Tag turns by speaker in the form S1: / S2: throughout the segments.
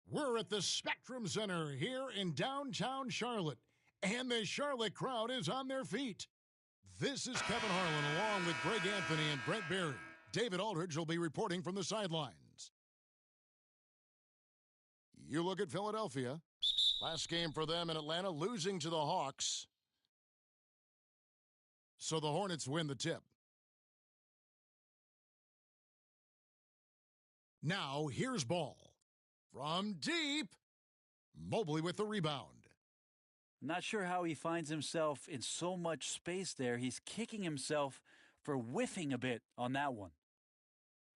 S1: We're at the Spectrum Center here in downtown Charlotte, and the Charlotte crowd is on their feet. This is Kevin Harlan along with Greg Anthony and Brent Barry. David Aldridge will be reporting from the sidelines. You look at Philadelphia. Last game for them in Atlanta, losing to the Hawks. So the Hornets win the tip. Now, here's ball. From deep, Mobley with the rebound.
S2: Not sure how he finds himself in so much space there. He's kicking himself for whiffing a bit on that one.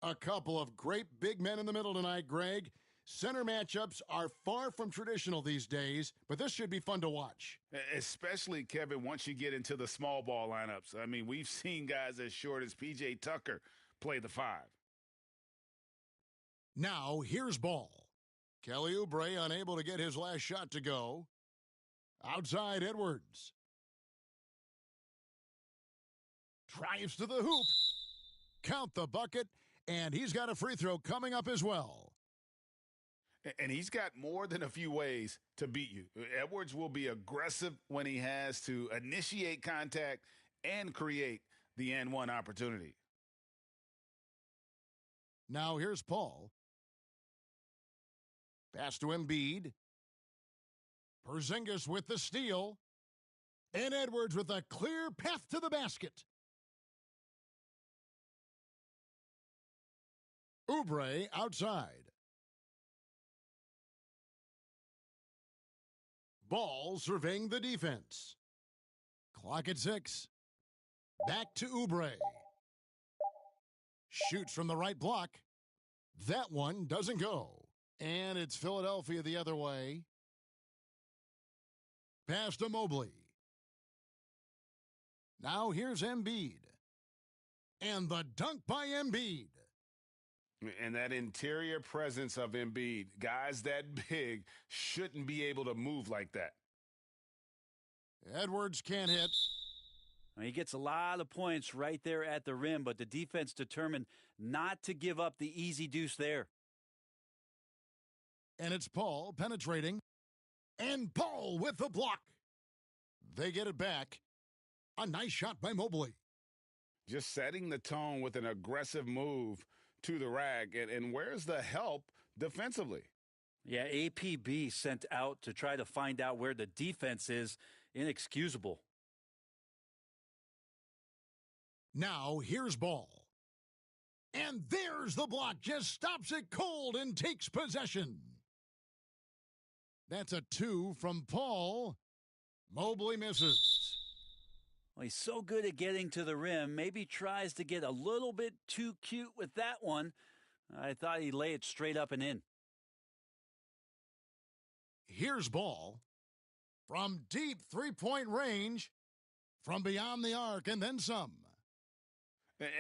S1: A couple of great big men in the middle tonight, Greg. Center matchups are far from traditional these days, but this should be fun to watch.
S3: Especially, Kevin, once you get into the small ball lineups. I mean, we've seen guys as short as P.J. Tucker play the 5.
S1: Now, here's ball. Kelly Oubre unable to get his last shot to go. Outside Edwards. Drives to the hoop. Count the bucket, and he's got a free throw coming up as well.
S3: And he's got more than a few ways to beat you. Edwards will be aggressive when he has to initiate contact and create the N1 opportunity.
S1: Now here's Paul. Pass to Embiid. Porzingis with the steal. And Edwards with a clear path to the basket. Oubre outside. Ball surveying the defense. Clock at 6. Back to Oubre. Shoots from the right block. That one doesn't go. And it's Philadelphia the other way. Pass to Mobley. Now here's Embiid. And the dunk by Embiid.
S3: And that interior presence of Embiid, guys that big shouldn't be able to move like that.
S1: Edwards can't hit.
S2: He gets a lot of points right there at the rim, but the defense determined not to give up the easy deuce there.
S1: And it's Paul penetrating. And Paul with the block. They get it back. A nice shot by Mobley.
S3: Just setting the tone with an aggressive move to the rack. And where's the help defensively?
S2: Yeah, APB sent out to try to find out where the defense is. Inexcusable.
S1: Now here's ball. And there's the block. Just stops it cold and takes possession. That's a 2 from Paul. Mobley misses.
S2: Well, he's so good at getting to the rim. Maybe tries to get a little bit too cute with that one. I thought he'd lay it straight up and in.
S1: Here's ball. From deep three-point range. From beyond the arc and then some.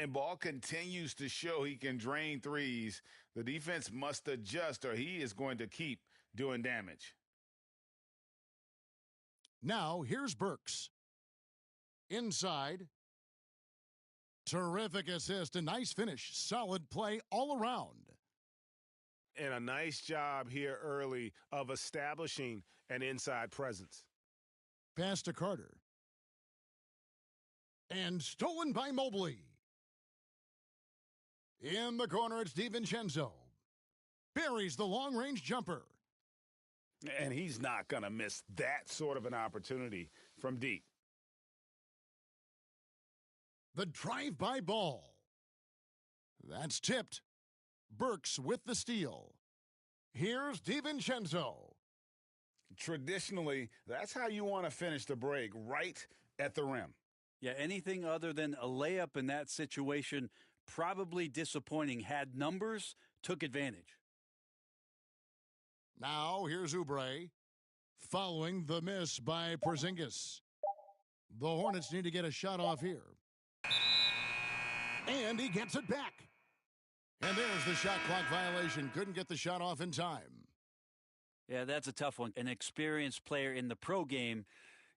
S3: And Ball continues to show he can drain threes. The defense must adjust or he is going to keep doing damage.
S1: Now, here's Burks. Inside. Terrific assist, a nice finish. Solid play all around.
S4: And a nice job here early of establishing an inside presence.
S1: Pass to Carter. And stolen by Mobley. In the corner, it's DiVincenzo. Buries the long-range jumper.
S3: And he's not going to miss that sort of an opportunity from deep.
S1: The drive-by ball. That's tipped. Burks with the steal. Here's DiVincenzo.
S3: Traditionally, that's how you want to finish the break, right at the rim.
S2: Yeah, anything other than a layup in that situation, probably disappointing. Had numbers, took advantage.
S1: Now, here's Oubre, following the miss by Porzingis. The Hornets need to get a shot off here. And he gets it back. And there's the shot clock violation. Couldn't get the shot off in time.
S2: Yeah, that's a tough one. An experienced player in the pro game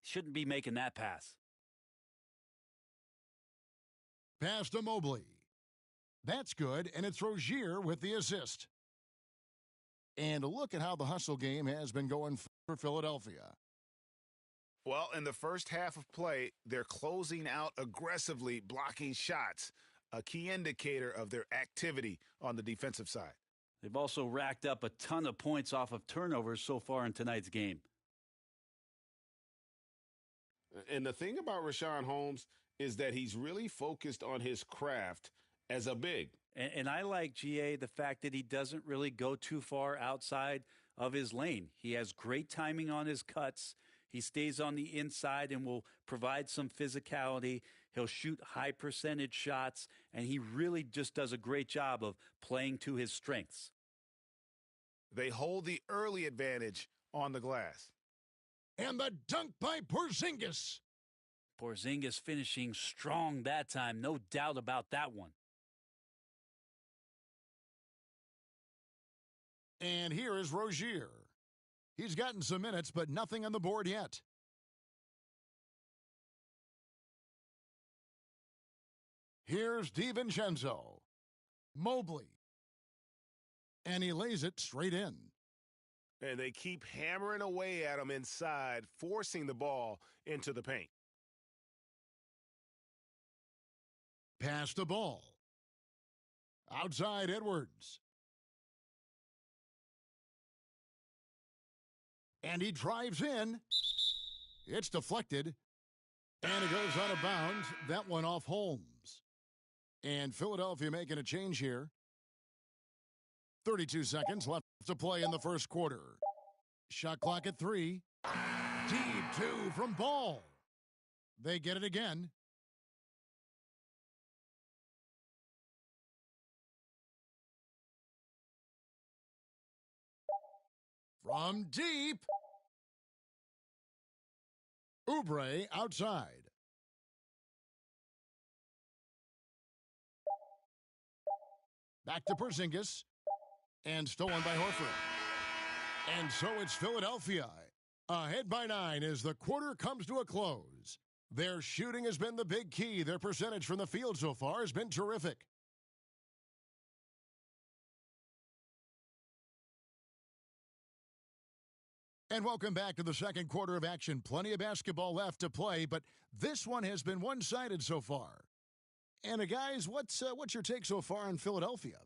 S2: shouldn't be making that pass.
S1: Pass to Mobley. That's good, and it's Rozier with the assist. And look at how the hustle game has been going for Philadelphia.
S3: Well, in the first half of play, they're closing out aggressively, blocking shots, a key indicator of their activity on the defensive side.
S2: They've also racked up a ton of points off of turnovers so far in tonight's game.
S4: And the thing about Richaun Holmes is that he's really focused on his craft as a big.
S2: And I like GA the fact that he doesn't really go too far outside of his lane. He has great timing on his cuts. He stays on the inside and will provide some physicality. He'll shoot high percentage shots, and he really just does a great job of playing to his strengths.
S3: They hold the early advantage on the glass.
S1: And the dunk by Porzingis.
S2: Porzingis finishing strong that time, no doubt about that one.
S1: And here is Rozier. He's gotten some minutes, but nothing on the board yet. Here's DiVincenzo. Mobley. And he lays it straight in.
S4: And they keep hammering away at him inside, forcing the ball into the paint.
S1: Pass the ball. Outside Edwards. And he drives in. It's deflected. And it goes out of bounds. That one off Holmes. And Philadelphia making a change here. 32 seconds left to play in the first quarter. Shot clock at 3. Deep 2 from Ball. They get it again. From deep. Oubre outside. Back to Porzingis. And stolen by Horford. And so it's Philadelphia. Ahead by 9 as the quarter comes to a close. Their shooting has been the big key. Their percentage from the field so far has been terrific. And welcome back to the second quarter of action. Plenty of basketball left to play, but this one has been one-sided so far. And guys, what's your take so far on Philadelphia?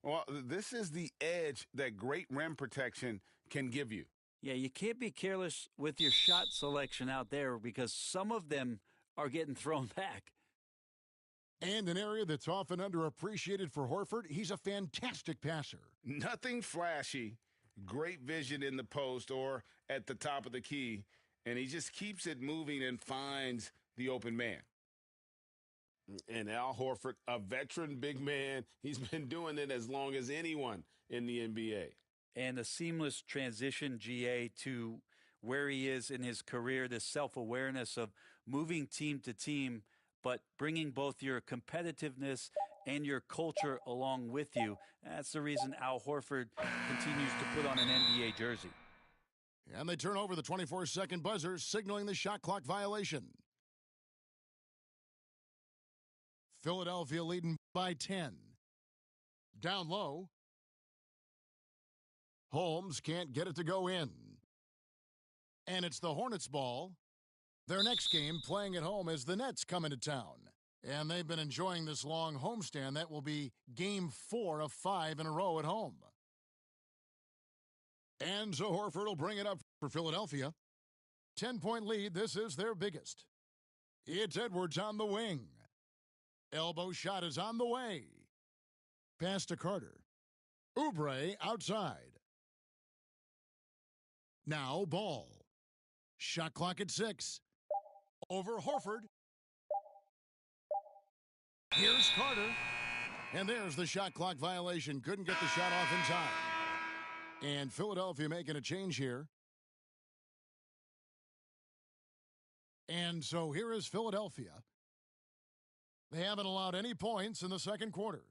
S3: Well, this is the edge that great rim protection can give you.
S2: Yeah, you can't be careless with your shot selection out there because some of them are getting thrown back.
S1: And an area that's often underappreciated for Horford, he's a fantastic passer.
S3: Nothing flashy, great vision in the post or at the top of the key, and he just keeps it moving and finds the open man.
S4: And Al Horford, a veteran big man, he's been doing it as long as anyone in the NBA.
S2: And a seamless transition, GA, to where he is in his career, this self-awareness of moving team to team, but bringing both your competitiveness and your culture along with you. That's the reason Al Horford continues to put on an NBA jersey.
S1: And they turn over the 24-second buzzer, signaling the shot clock violation. Philadelphia leading by 10. Down low. Holmes can't get it to go in. And it's the Hornets' ball. Their next game playing at home as the Nets come into town. And they've been enjoying this long homestand. That will be game 4 of 5 in a row at home. And so Horford will bring it up for Philadelphia. 10-point lead. This is their biggest. It's Edwards on the wing. Elbow shot is on the way. Pass to Carter. Oubre outside. Now Ball. Shot clock at 6. Over Horford. Here's Carter. And there's the shot clock violation. Couldn't get the shot off in time. And Philadelphia making a change here. And so here is Philadelphia. They haven't allowed any points in the second quarter.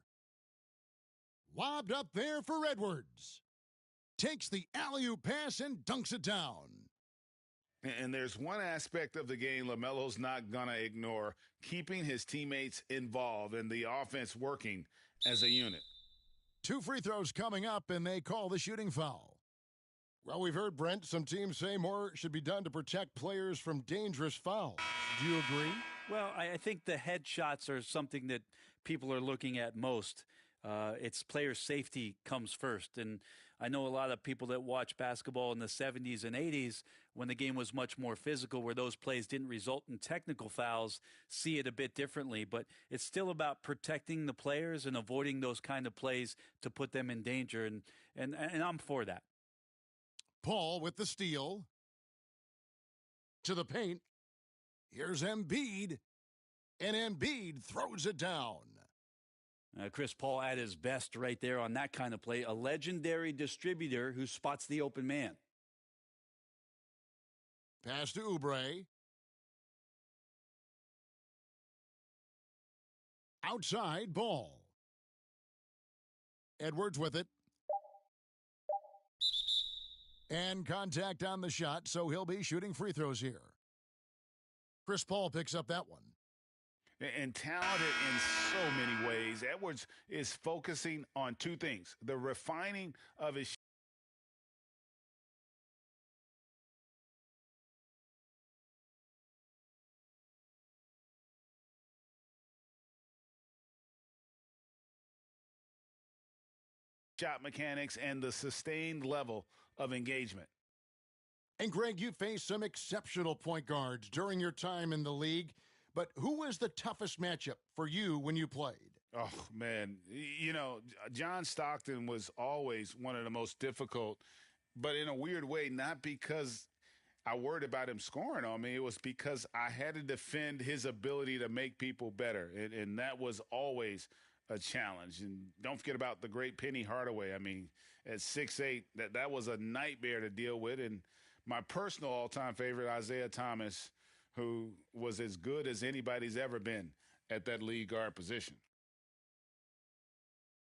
S1: Lobbed up there for Edwards. Takes the alley-oop pass and dunks it down.
S3: And there's one aspect of the game LaMelo's not going to ignore, keeping his teammates involved and the offense working as a unit.
S1: 2 free throws coming up, and they call the shooting foul. Well, we've heard, Brent, some teams say more should be done to protect players from dangerous fouls. Do you agree?
S2: Well, I think the headshots are something that people are looking at most. It's player safety comes first. And I know a lot of people that watch basketball in the 70s and 80s when the game was much more physical, where those plays didn't result in technical fouls, see it a bit differently. But it's still about protecting the players and avoiding those kind of plays to put them in danger. And I'm for that.
S1: Paul with the steal. To the paint. Here's Embiid. And Embiid throws it down.
S2: Chris Paul at his best right there on that kind of play. A legendary distributor who spots the open man.
S1: Pass to Oubre. Outside ball. Edwards with it. And contact on the shot, so he'll be shooting free throws here. Chris Paul picks up that one.
S3: And talented in so many ways. Edwards is focusing on two things: the refining of his shot mechanics and the sustained level of engagement.
S1: And Greg, you faced some exceptional point guards during your time in the league, but who was the toughest matchup for you when you played?
S3: Oh, man. You know, John Stockton was always one of the most difficult, but in a weird way, not because I worried about him scoring on me. It was because I had to defend his ability to make people better, and that was always a challenge. And don't forget about the great Penny Hardaway. I mean, at 6'8", that was a nightmare to deal with. And my personal all-time favorite, Isaiah Thomas, who was as good as anybody's ever been at that lead guard position.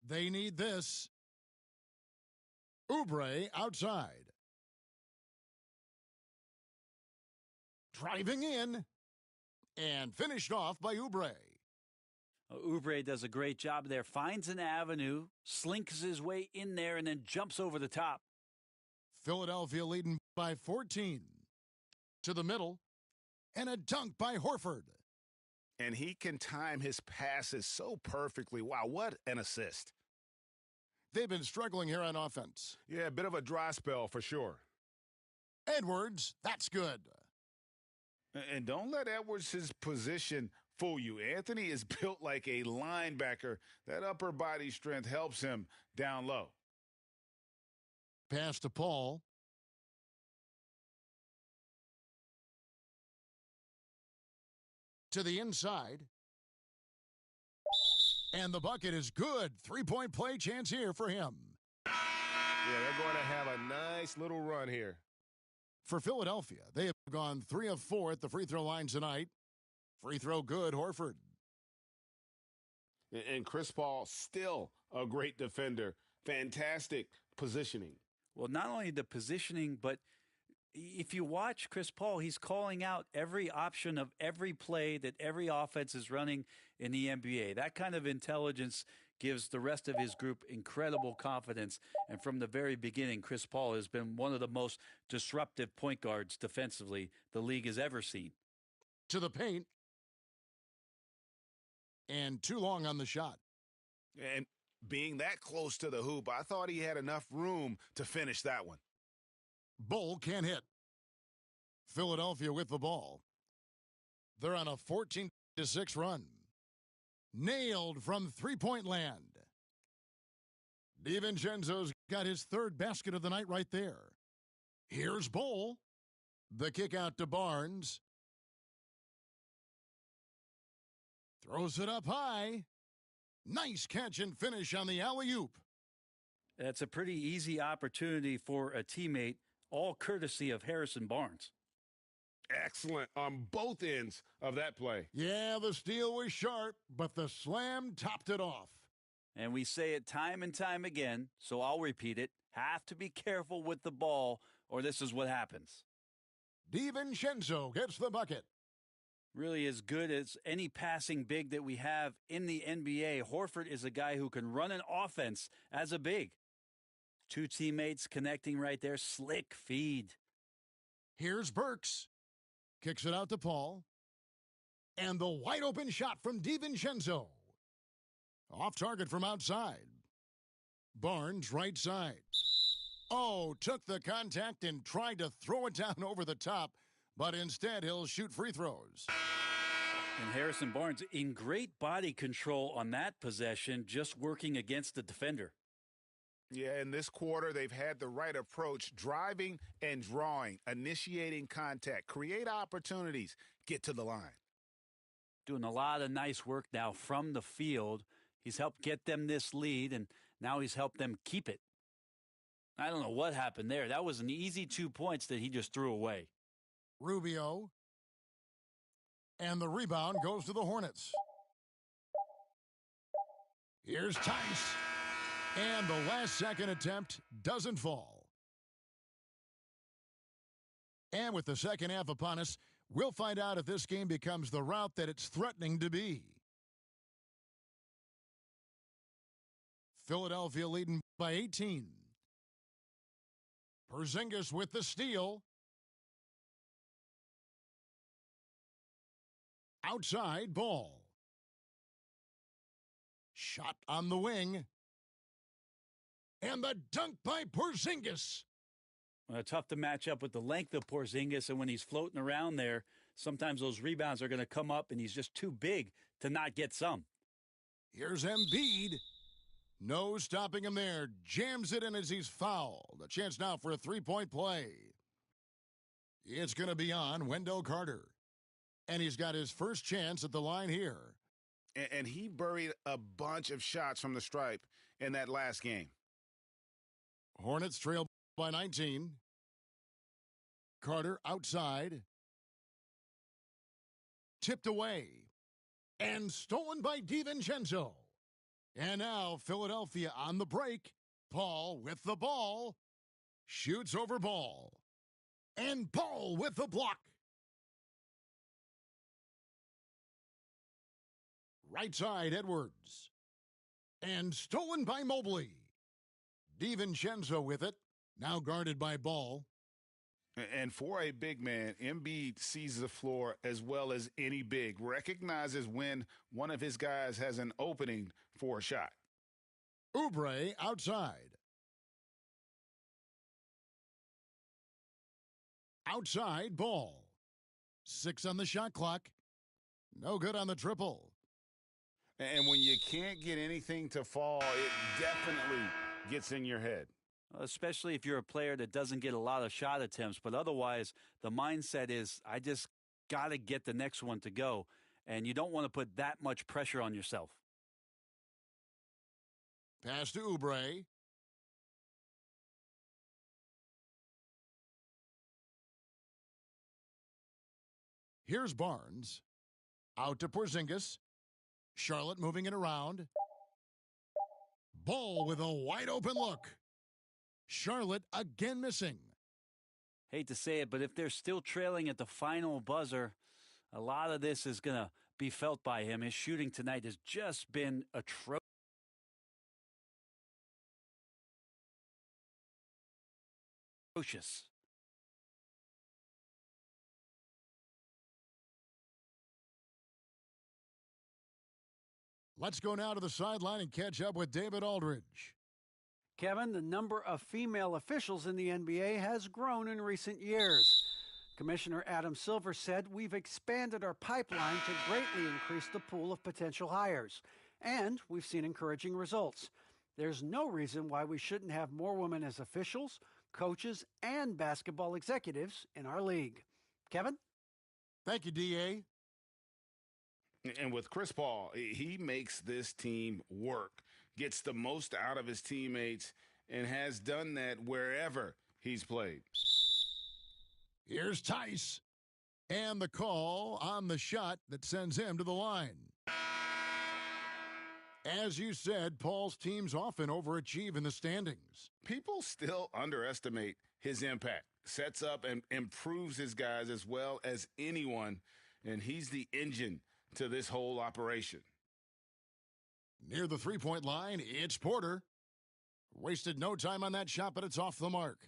S1: They need this. Oubre outside. Driving in and finished off by Oubre.
S2: Oubre does a great job there, finds an avenue, slinks his way in there, and then jumps over the top.
S1: Philadelphia leading by 14. To the middle, and a dunk by Horford.
S3: And he can time his passes so perfectly. Wow, what an assist.
S1: They've been struggling here on offense.
S3: Yeah, a bit of a dry spell for sure.
S1: Edwards, that's good.
S3: And don't let Edwards' position fool you. Anthony is built like a linebacker. That upper body strength helps him down low.
S1: Pass to Paul. To the inside. And the bucket is good. 3-point play chance here for him.
S4: Yeah, they're going to have a nice little run here.
S1: For Philadelphia, they have gone 3 of 4 at the free throw line tonight. Free throw good, Horford.
S4: And Chris Paul, still a great defender. Fantastic positioning.
S2: Well, not only the positioning, but if you watch Chris Paul, he's calling out every option of every play that every offense is running in the NBA. That kind of intelligence gives the rest of his group incredible confidence. And from the very beginning, Chris Paul has been one of the most disruptive point guards defensively the league has ever seen.
S1: To the paint. And too long on the shot.
S3: And being that close to the hoop, I thought he had enough room to finish that one.
S1: Bull can't hit. Philadelphia with the ball. They're on a 14-6 run. Nailed from three-point land. DiVincenzo's got his third basket of the night right there. Here's Bull. The kick out to Barnes. Throws it up high. Nice catch and finish on the alley-oop.
S2: That's a pretty easy opportunity for a teammate, all courtesy of Harrison Barnes.
S4: Excellent on both ends of that play.
S1: Yeah, the steal was sharp, but the slam topped it off.
S2: And we say it time and time again, so I'll repeat it. Have to be careful with the ball, or this is what happens.
S1: DiVincenzo gets the bucket.
S2: Really as good as any passing big that we have in the NBA. Horford is a guy who can run an offense as a big. Two teammates connecting right there. Slick feed.
S1: Here's Burks. Kicks it out to Paul. And the wide open shot from DiVincenzo. Off target from outside. Barnes right side. Oh, took the contact and tried to throw it down over the top, but instead he'll shoot free throws.
S2: And Harrison Barnes in great body control on that possession, just working against the defender.
S3: Yeah, in this quarter, they've had the right approach, driving and drawing, initiating contact, create opportunities, get to the line.
S2: Doing a lot of nice work now from the field. He's helped get them this lead, and now he's helped them keep it. I don't know what happened there. That was an easy 2 points that he just threw away.
S1: Rubio. And the rebound goes to the Hornets. Here's Tice. And the last-second attempt doesn't fall. And with the second half upon us, we'll find out if this game becomes the route that it's threatening to be. Philadelphia leading by 18. Porzingis with the steal. Outside ball. Shot on the wing. And the dunk by Porzingis.
S2: Tough to match up with the length of Porzingis, and when he's floating around there, sometimes those rebounds are going to come up, and he's just too big to not get some.
S1: Here's Embiid. No stopping him there. Jams it in as he's fouled. A chance now for a three-point play. It's going to be on Wendell Carter. And he's got his first chance at the line here.
S3: And he buried a bunch of shots from the stripe in that last game.
S1: Hornets trail by 19. Carter outside. Tipped away. And stolen by DiVincenzo. And now Philadelphia on the break. Paul with the ball. Shoots over Ball. And Ball with the block. Right side, Edwards. And stolen by Mobley. DiVincenzo with it. Now guarded by Ball.
S3: And for a big man, Embiid sees the floor as well as any big. Recognizes when one of his guys has an opening for a shot.
S1: Oubre outside. Outside Ball. 6 on the shot clock. No good on the triple.
S3: And when you can't get anything to fall, it definitely gets in your head.
S2: Especially if you're a player that doesn't get a lot of shot attempts. But otherwise, the mindset is, I just got to get the next one to go. And you don't want to put that much pressure on yourself.
S1: Pass to Oubre. Here's Barnes. Out to Porzingis. Charlotte moving it around. Ball with a wide open look. Charlotte again missing.
S2: Hate to say it, but if they're still trailing at the final buzzer, a lot of this is going to be felt by him. His shooting tonight has just been atrocious.
S1: Let's go now to the sideline and catch up with David Aldridge.
S5: Kevin, the number of female officials in the NBA has grown in recent years. Commissioner Adam Silver said, "We've expanded our pipeline to greatly increase the pool of potential hires, and we've seen encouraging results. There's no reason why we shouldn't have more women as officials, coaches, and basketball executives in our league." Kevin?
S1: Thank you, DA.
S3: And with Chris Paul, he makes this team work, gets the most out of his teammates, and has done that wherever he's played.
S1: Here's Tice. And the call on the shot that sends him to the line. As you said, Paul's teams often overachieve in the standings.
S3: People still underestimate his impact. Sets up and improves his guys as well as anyone and he's the engine to this whole operation.
S1: Near the three-point line, it's Porter. Wasted no time on that shot, but it's off the mark.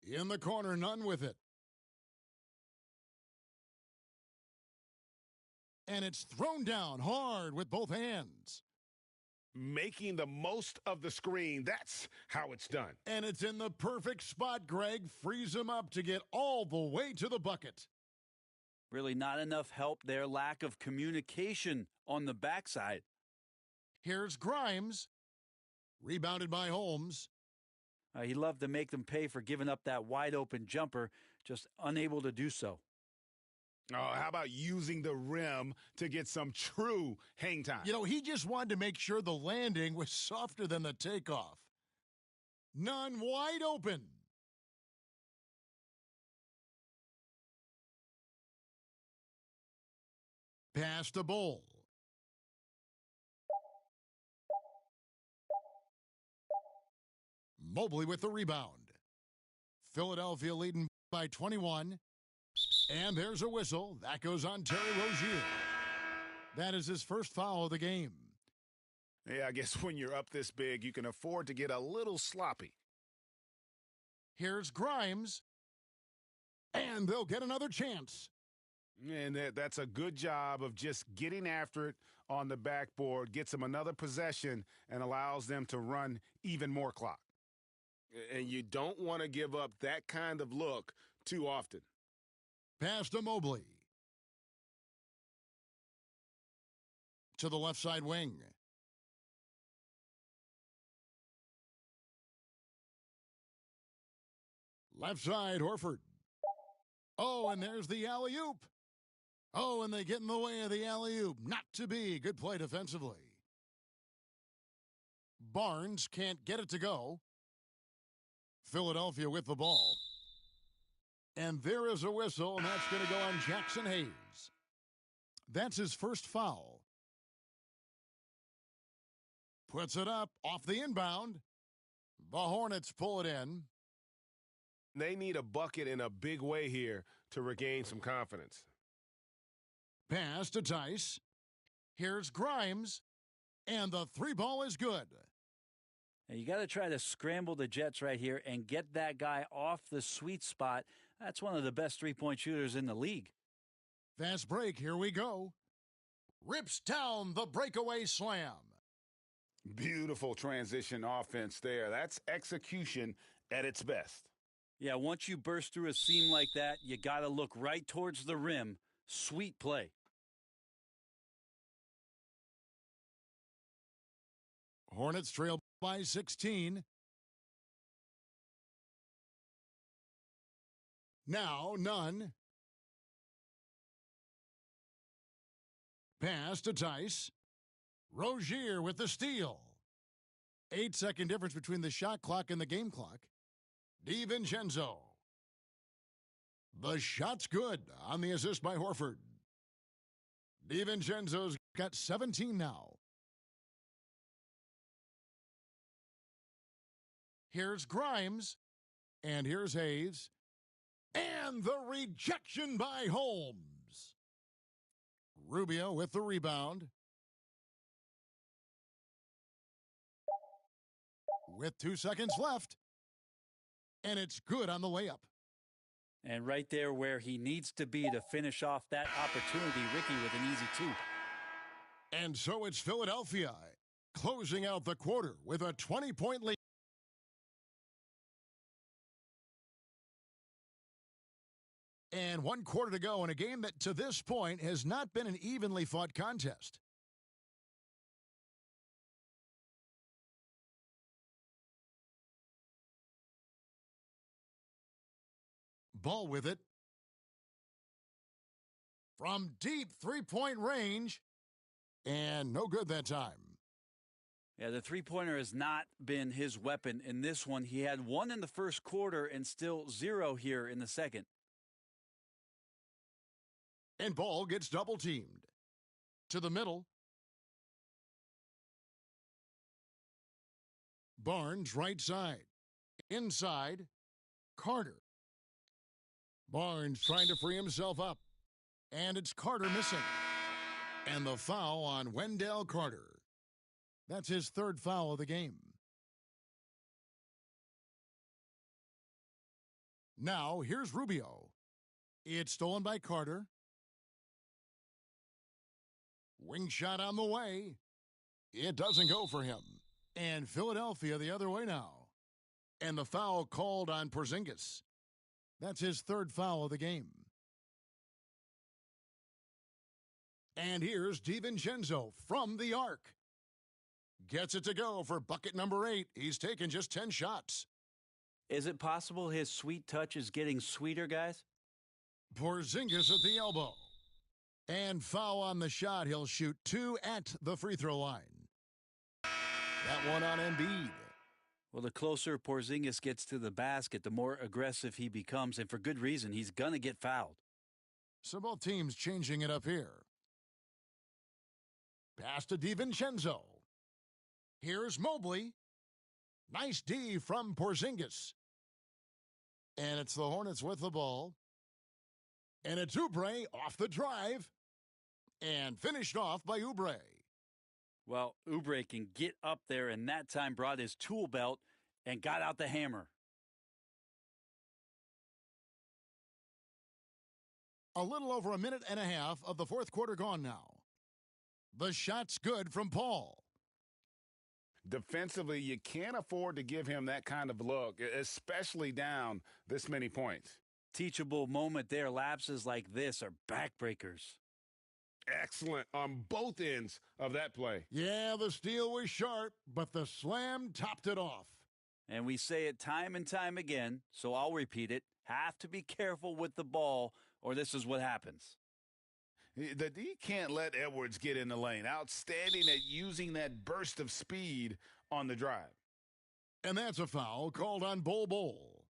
S1: In the corner, Nunn with it. And it's thrown down hard with both hands.
S3: Making the most of the screen. That's how it's done.
S1: And it's in the perfect spot, Greg. Frees him up to get all the way to the bucket.
S2: Really not enough help there. Lack of communication on the backside.
S1: Here's Grimes. Rebounded by Holmes.
S2: He loved to make them pay for giving up that wide open jumper, just unable to do so.
S3: Oh, how about using the rim to get some true hang time?
S1: You know, he just wanted to make sure the landing was softer than the takeoff. Nunn wide open. Pass to Bull. Mobley with the rebound. Philadelphia leading by 21. And there's a whistle. That goes on Terry Rozier. That is his first foul of the game.
S3: Yeah, I guess when you're up this big, you can afford to get a little sloppy.
S1: Here's Grimes. And they'll get another chance.
S3: And that's a good job of just getting after it on the backboard, gets them another possession, and allows them to run even more clock.
S4: And you don't want to give up that kind of look too often.
S1: Pass to Mobley. To the left side wing. Left side, Horford. Oh, and there's the alley-oop. Oh, and they get in the way of the alley-oop. Not to be. Good play defensively. Barnes can't get it to go. Philadelphia with the ball. And there is a whistle, and that's going to go on Jackson Hayes. That's his first foul. Puts it up off the inbound. The Hornets pull it in.
S4: They need a bucket in a big way here to regain some confidence.
S1: Pass to Tice. Here's Grimes. And the three ball is good.
S2: And you got to try to scramble the Jets right here and get that guy off the sweet spot. That's one of the best three-point shooters in the league.
S1: Fast break. Here we go. Rips down the breakaway slam.
S3: Beautiful transition offense there. That's execution at its best.
S2: Yeah, once you burst through a seam like that, you got to look right towards the rim. Sweet play.
S1: Hornets trail by 16. Now, Nunn. Pass to Tice. Rozier with the steal. 8-second difference between the shot clock and the game clock. DiVincenzo. The shot's good on the assist by Horford. DiVincenzo's got 17 now. Here's Grimes. And here's Hayes. And the rejection by Holmes. Rubio with the rebound. With 2 seconds left. And it's good on the layup.
S2: And right there where he needs to be to finish off that opportunity, Ricky with an easy two.
S1: And so it's Philadelphia closing out the quarter with a 20-point lead. And 1 quarter to go in a game that to this point has not been an evenly fought contest. Ball with it. From deep three-point range. And no good that time.
S2: Yeah, the three-pointer has not been his weapon in this one. He had 1 in the first quarter and still 0 here in the second.
S1: And Ball gets double-teamed. To the middle. Barnes right side. Inside. Carter. Barnes trying to free himself up. And it's Carter missing. And the foul on Wendell Carter. That's his third foul of the game. Now, here's Rubio. It's stolen by Carter. Wing shot on the way. It doesn't go for him. And Philadelphia the other way now. And the foul called on Porzingis. That's his third foul of the game. And here's DiVincenzo from the arc. Gets it to go for bucket number 8. He's taken just 10 shots.
S2: Is it possible his sweet touch is getting sweeter, guys?
S1: Porzingis at the elbow. And foul on the shot. He'll shoot 2 at the free throw line. That one on Embiid.
S2: Well, the closer Porzingis gets to the basket, the more aggressive he becomes, and for good reason. He's going to get fouled.
S1: So both teams changing it up here. Pass to DiVincenzo. Here's Mobley. Nice D from Porzingis. And it's the Hornets with the ball. And it's Oubre off the drive. And finished off by Oubre.
S2: Well, Oubre can get up there, and that time brought his tool belt and got out the hammer.
S1: A little over a minute and a half of the fourth quarter gone now. The shot's good from Paul.
S3: Defensively, you can't afford to give him that kind of look, especially down this many points.
S2: Teachable moment there. Lapses like this are backbreakers.
S3: Excellent on both ends of that play.
S1: Yeah, the steal was sharp, but the slam topped it off.
S2: And we say it time and time again, so I'll repeat it. Have to be careful with the ball, or this is what happens.
S3: The D can't let Edwards get in the lane. Outstanding at using that burst of speed on the drive.
S1: And that's a foul called on Bol.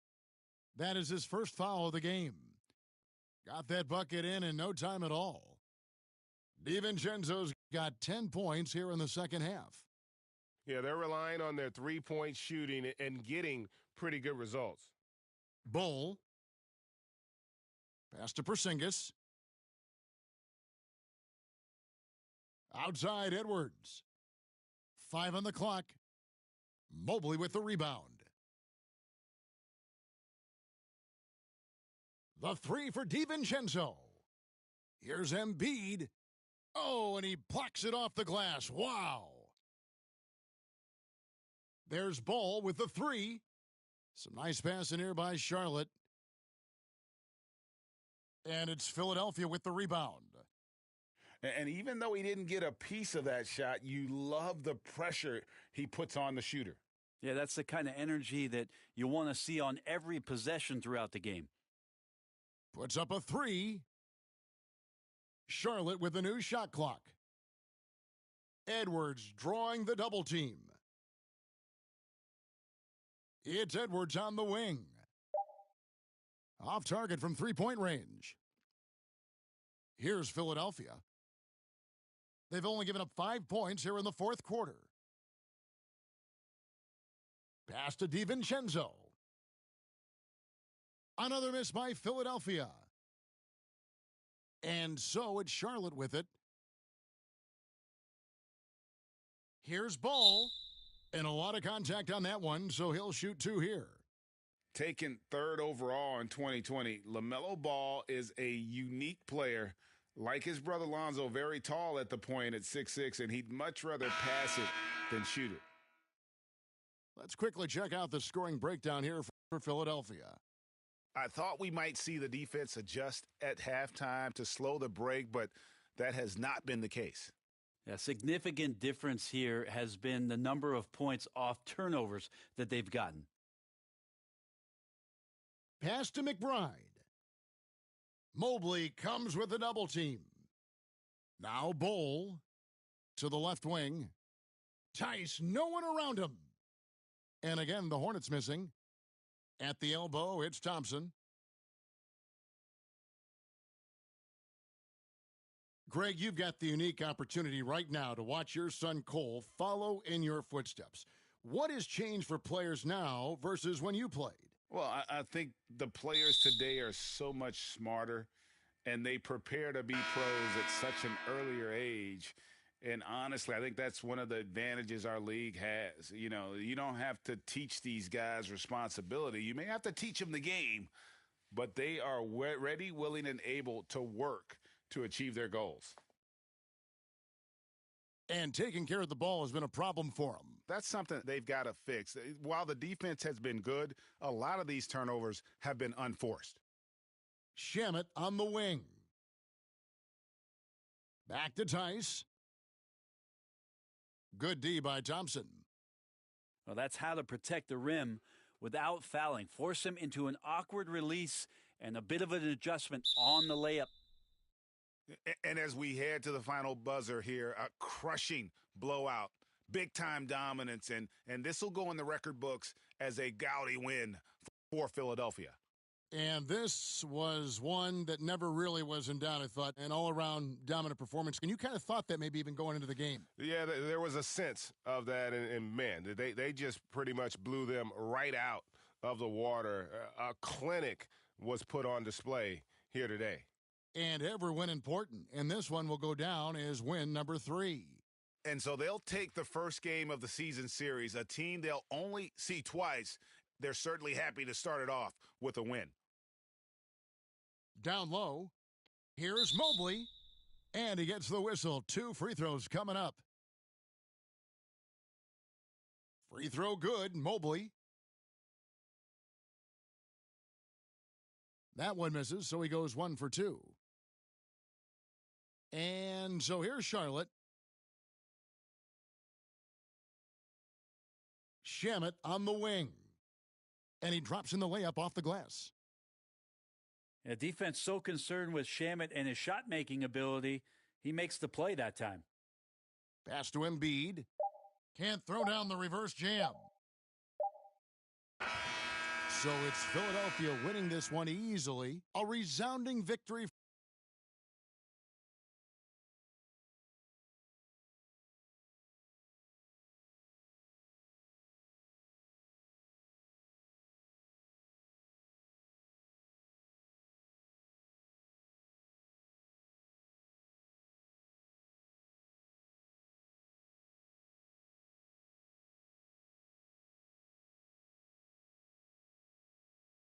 S1: That is his first foul of the game. Got that bucket in no time at all. DiVincenzo's got 10 points here in the second half.
S4: Yeah, they're relying on their three-point shooting and getting pretty good results.
S1: Bol. Pass to Porzingis. Outside Edwards. 5 on the clock. Mobley with the rebound. The 3 for DiVincenzo. Here's Embiid. Oh, and he plucks it off the glass. Wow. There's Ball with the 3. Some nice passing here by Charlotte. And it's Philadelphia with the rebound.
S3: And even though he didn't get a piece of that shot, you love the pressure he puts on the shooter.
S2: Yeah, that's the kind of energy that you want to see on every possession throughout the game.
S1: Puts up a 3. Charlotte with a new shot clock. Edwards drawing the double team. It's Edwards on the wing. Off target from three-point range. Here's Philadelphia. They've only given up 5 points here in the fourth quarter. Pass to DiVincenzo. Another miss by Philadelphia. And so it's Charlotte with it. Here's Ball. And a lot of contact on that one, so he'll shoot 2 here.
S3: Taken third overall in 2020, LaMelo Ball is a unique player. Like his brother Lonzo, very tall at the point at 6'6", and he'd much rather pass it than shoot it.
S1: Let's quickly check out the scoring breakdown here for Philadelphia.
S3: I thought we might see the defense adjust at halftime to slow the break, but that has not been the case.
S2: A significant difference here has been the number of points off turnovers that they've gotten.
S1: Pass to McBride. Mobley comes with a double team. Now Bol to the left wing. Tice, no one around him. And again, the Hornets missing. At the elbow, it's Thompson. Greg, you've got the unique opportunity right now to watch your son Cole follow in your footsteps. What has changed for players now versus when you played?
S3: Well, I think the players today are so much smarter, and they prepare to be pros at such an earlier age. And honestly, I think that's one of the advantages our league has. You know, you don't have to teach these guys responsibility. You may have to teach them the game, but they are ready, willing, and able to work to achieve their goals.
S1: And taking care of the ball has been a problem for them.
S3: That's something they've got to fix. While the defense has been good, a lot of these turnovers have been unforced.
S1: Shamet on the wing. Back to Tice. Good D by Thompson.
S2: Well, that's how to protect the rim without fouling. Force him into an awkward release and a bit of an adjustment on the layup.
S3: And as we head to the final buzzer here, a crushing blowout, big-time dominance, and this will go in the record books as a gaudy win for Philadelphia.
S1: And this was one that never really was in doubt, I thought, an all-around dominant performance. And you kind of thought that maybe even going into the game.
S6: Yeah, there was a sense of that, and man, they just pretty much blew them right out of the water. A clinic was put on display here today.
S1: And every win important. And this one will go down as win number 3.
S3: And so they'll take the first game of the season series, a team they'll only see twice. They're certainly happy to start it off with a win.
S1: Down low, here's Mobley, and he gets the whistle. 2 free throws coming up. Free throw good, Mobley. That one misses, so he goes 1 for 2. And so here's Charlotte. Shamet on the wing. And he drops in the layup off the glass.
S2: A defense so concerned with Shamet and his shot-making ability, he makes the play that time.
S1: Pass to Embiid. Can't throw down the reverse jam. So it's Philadelphia winning this one easily. A resounding victory